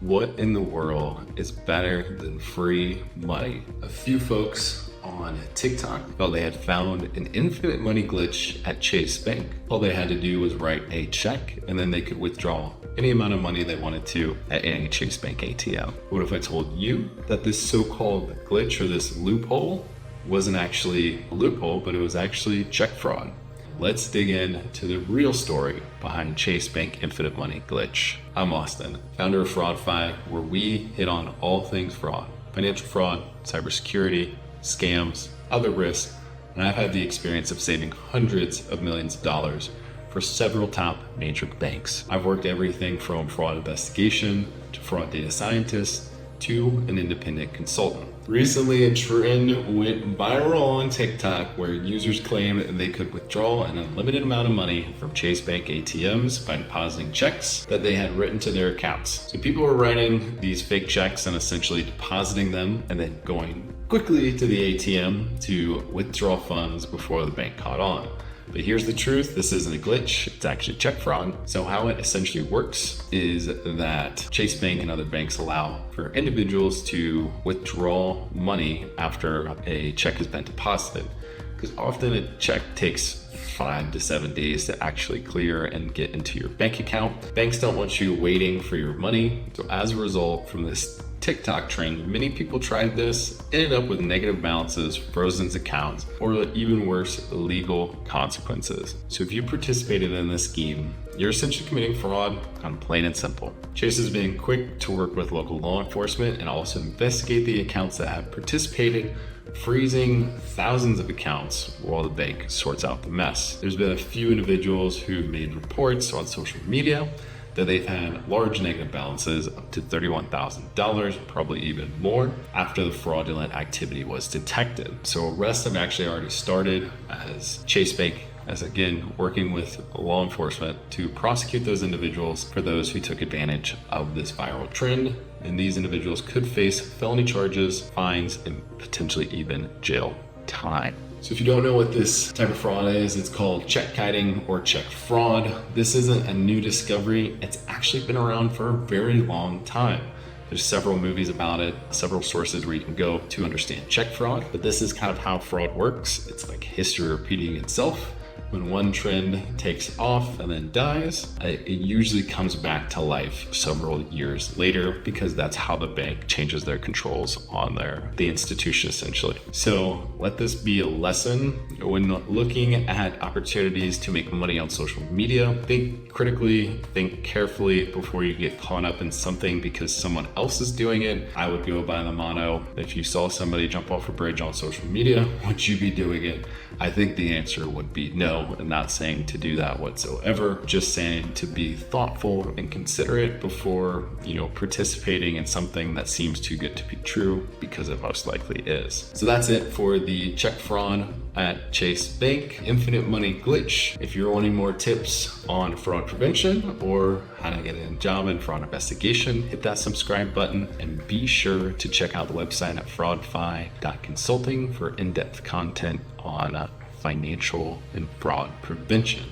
What in the world is better than free money? A few folks on TikTok felt they had found an infinite money glitch at Chase Bank. All they had to do was write a check and then they could withdraw any amount of money they wanted to at any Chase Bank ATM. What if I told you that this so-called glitch or this loophole wasn't actually a loophole, but it was actually check fraud? Let's dig into the real story behind Chase Bank Infinite Money glitch. I'm Austin, founder of FraudFi, where we hit on all things fraud, financial fraud, cybersecurity, scams, other risks, and I've had the experience of saving hundreds of millions of dollars for several top major banks. I've worked everything from fraud investigation to fraud data scientist to an independent consultant. Recently, a trend went viral on TikTok where users claimed they could withdraw an unlimited amount of money from Chase Bank ATMs by depositing checks that they had written to their accounts. So people were writing these fake checks and essentially depositing them and then going quickly to the ATM to withdraw funds before the bank caught on. But here's the truth, this isn't a glitch, it's actually check fraud. So how it essentially works is that Chase Bank and other banks allow for individuals to withdraw money after a check has been deposited. Because often a check takes 5 to 7 days to actually clear and get into your bank account. Banks don't want you waiting for your money. So as a result, from this TikTok trend, many people tried this, ended up with negative balances, frozen accounts, or even worse, legal consequences. So if you participated in this scheme, you're essentially committing fraud, kind of plain and simple. Chase has been quick to work with local law enforcement and also investigate the accounts that have participated, freezing thousands of accounts while the bank sorts out the mess. There's been a few individuals who made reports on social media that they've had large negative balances up to $31,000, probably even more, after the fraudulent activity was detected. So arrests have actually already started as Chase Bank as again working with law enforcement to prosecute those individuals for those who took advantage of this viral trend. And these individuals could face felony charges, fines, and potentially even jail time. So if you don't know what this type of fraud is, it's called check kiting or check fraud. This isn't a new discovery. It's actually been around for a very long time. There's several movies about it, several sources where you can go to understand check fraud, but this is kind of how fraud works. It's like history repeating itself. When one trend takes off and then dies, it usually comes back to life several years later because that's how the bank changes their controls on the institution essentially. So let this be a lesson when looking at opportunities to make money on social media. Think critically, think carefully before you get caught up in something because someone else is doing it. I would go by the motto, if you saw somebody jump off a bridge on social media, would you be doing it? I think the answer would be no. I'm not saying to do that whatsoever, just saying to be thoughtful and considerate before, participating in something that seems too good to be true, because it most likely is. So that's it for the check fraud at Chase Bank Infinite Money glitch. If you're wanting more tips on fraud prevention or how to get a job in fraud investigation, hit that subscribe button and be sure to check out the website at fraudfi.consulting for in-depth content on financial and fraud prevention.